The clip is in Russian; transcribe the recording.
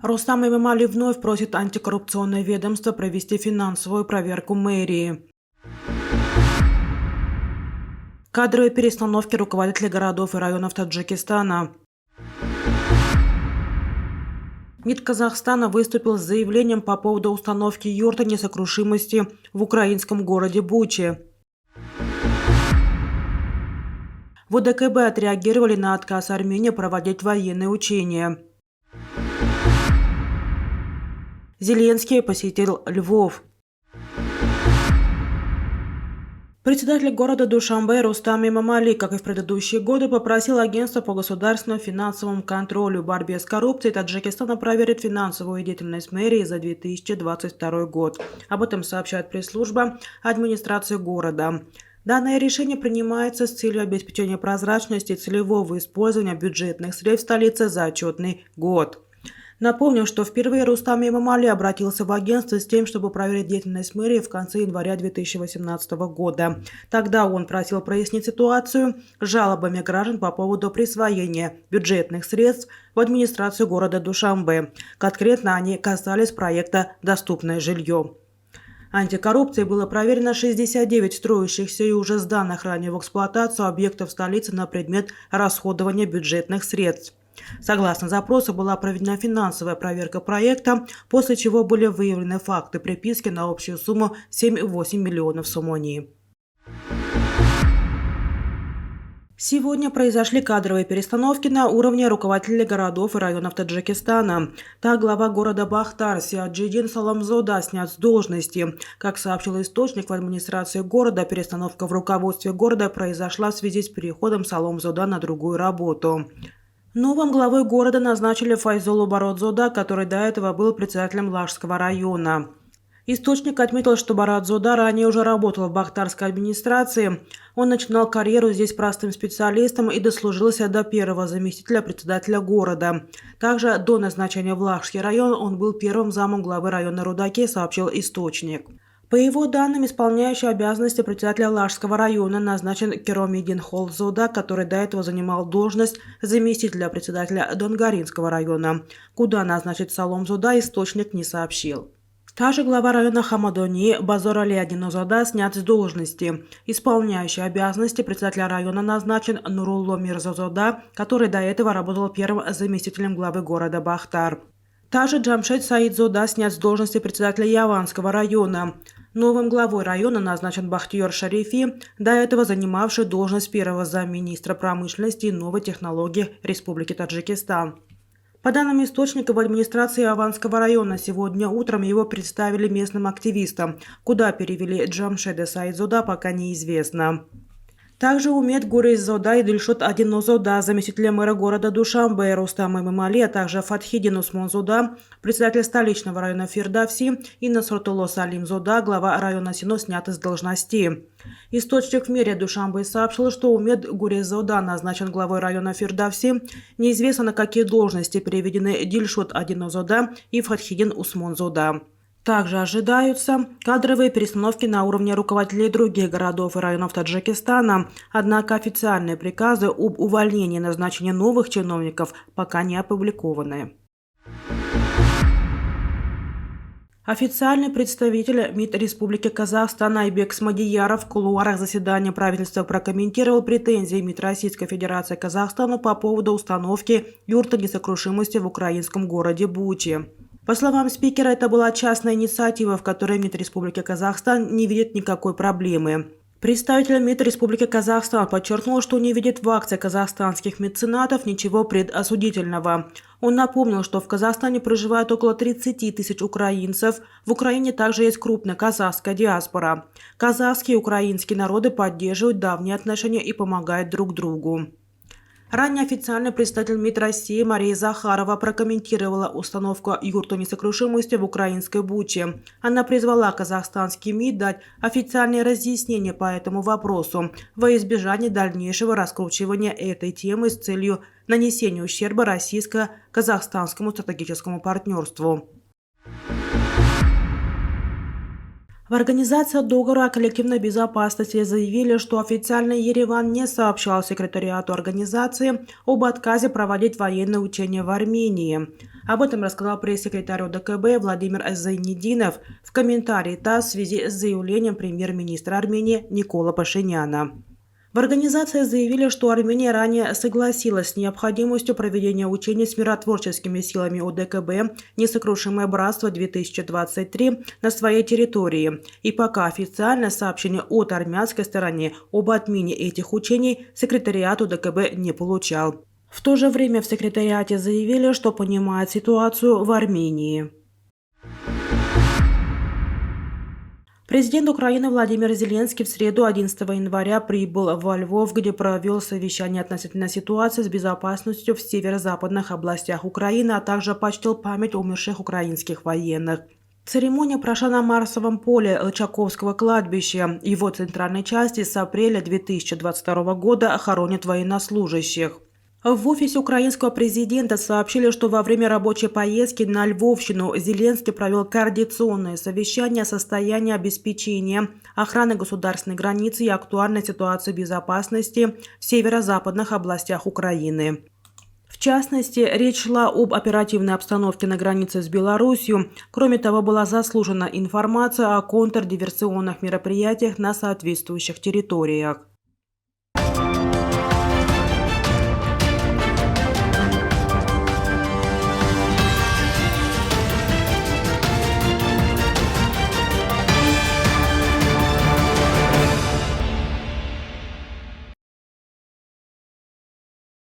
Рустам Эмомали вновь просит антикоррупционное ведомство провести финансовую проверку мэрии. Кадровые перестановки руководителей городов и районов Таджикистана. МИД Казахстана выступил с заявлением по поводу установки юрты несокрушимости в украинском городе Бучи. В ОДКБ отреагировали на отказ Армении проводить военные учения. Зеленский посетил Львов. Председатель города Душанбе Рустам Эмомали, как и в предыдущие годы, попросил агентство по государственному финансовому контролю и борьбе с коррупцией Таджикистана проверить финансовую деятельность мэрии за 2022 год. Об этом сообщает пресс-служба администрации города. Данное решение принимается с целью обеспечения прозрачности и целевого использования бюджетных средств столицы за отчетный год. Напомню, что впервые Рустам Эмомали обратился в агентство с тем, чтобы проверить деятельность мэрии в конце января 2018 года. Тогда он просил прояснить ситуацию с жалобами граждан по поводу присвоения бюджетных средств в администрацию города Душанбе. Конкретно они касались проекта «Доступное жилье». Антикоррупцией было проверено 69 строящихся и уже сданных ранее в эксплуатацию объектов столицы на предмет расходования бюджетных средств. Согласно запросу была проведена финансовая проверка проекта, после чего были выявлены факты приписки на общую сумму 7,8 миллионов сомони. Сегодня произошли кадровые перестановки на уровне руководителей городов и районов Таджикистана. Так, глава города Бахтар Сияджидин Саламзода снят с должности. Как сообщил источник в администрации города, перестановка в руководстве города произошла в связи с переходом Саламзода на другую работу. Новым главой города назначили Файзолу Бародзода, который до этого был председателем Лажского района. Источник отметил, что Бародзода ранее уже работал в бахтарской администрации. Он начинал карьеру здесь простым специалистом и дослужился до первого заместителя председателя города. Также до назначения в Лажский район он был первым замом главы района Рудаки, сообщил источник. По его данным, исполняющий обязанности председателя Лажского района назначен Керомидин Холзода, который до этого занимал должность заместителя председателя Донгаринского района. Куда назначить Саломзода, источник не сообщил. Также глава района Хамадони Базор Али Адинозода снят с должности. Исполняющий обязанности председателя района назначен Нурулло Мирзозода, который до этого работал первым заместителем главы города Бахтар. Также Джамшед Саидзода снят с должности председателя Яванского района. Новым главой района назначен Бахтиер Шарифи, до этого занимавший должность первого замминистра промышленности и новой технологий Республики Таджикистан. По данным источника, в администрации Яванского района сегодня утром его представили местным активистам. Куда перевели Джамшеда Саидзода, пока неизвестно. Также Умед Гурейзода и Дильшот Адинозода, заместителя мэра города Душанбе Рустам Эмомали, а также Фатхидин Усмонзода, председатель столичного района Фирдавси, и Насрутулло Салимзода, глава района Сино, сняты с должности. Источник в мэрии Душанбе сообщил, что Умед Гурейзода назначен главой района Фирдавси. Неизвестно, на какие должности переведены Дильшот Адинозода и Фатхидин Усмонзода. Также ожидаются кадровые перестановки на уровне руководителей других городов и районов Таджикистана, однако официальные приказы об увольнении и назначении новых чиновников пока не опубликованы. Официальный представитель МИД Республики Казахстан Айбек Смадияров в кулуарах заседания правительства прокомментировал претензии МИД Российской Федерации Казахстану по поводу установки юрты несокрушимости в украинском городе Бучи. По словам спикера, это была частная инициатива, в которой МИД Республики Казахстан не видит никакой проблемы. Представитель МИД Республики Казахстан подчеркнул, что не видит в акции казахстанских меценатов ничего предосудительного. Он напомнил, что в Казахстане проживает около 30 тысяч украинцев. В Украине также есть крупная казахская диаспора. Казахские и украинские народы поддерживают давние отношения и помогают друг другу. Ранее официальный представитель МИД России Мария Захарова прокомментировала установку юрты несокрушимости в украинской Буче. Она призвала казахстанский МИД дать официальные разъяснения по этому вопросу во избежание дальнейшего раскручивания этой темы с целью нанесения ущерба российско-казахстанскому стратегическому партнерству. В организации договора о коллективной безопасности заявили, что официально Ереван не сообщал секретариату организации об отказе проводить военные учения в Армении. Об этом рассказал пресс-секретарь ОДКБ Владимир Зайнетдинов в комментарии ТАСС в связи с заявлением премьер-министра Армении Никола Пашиняна. В организации заявили, что Армения ранее согласилась с необходимостью проведения учений с миротворческими силами ОДКБ «Несокрушимое братство-2023» на своей территории. И пока официальное сообщение от армянской стороны об отмене этих учений секретариат ОДКБ не получал. В то же время в секретариате заявили, что понимают ситуацию в Армении. Президент Украины Владимир Зеленский в среду 11 января прибыл во Львов, где провел совещание относительно ситуации с безопасностью в северо-западных областях Украины, а также почтил память умерших украинских военных. Церемония прошла на Марсовом поле Лычаковского кладбища. Его центральной части с апреля 2022 года хоронят военнослужащих. В офисе украинского президента сообщили, что во время рабочей поездки на Львовщину Зеленский провел координационное совещание о состоянии обеспечения охраны государственной границы и актуальной ситуации безопасности в северо-западных областях Украины. В частности, речь шла об оперативной обстановке на границе с Беларусью. Кроме того, была заслужена информация о контрдиверсионных мероприятиях на соответствующих территориях.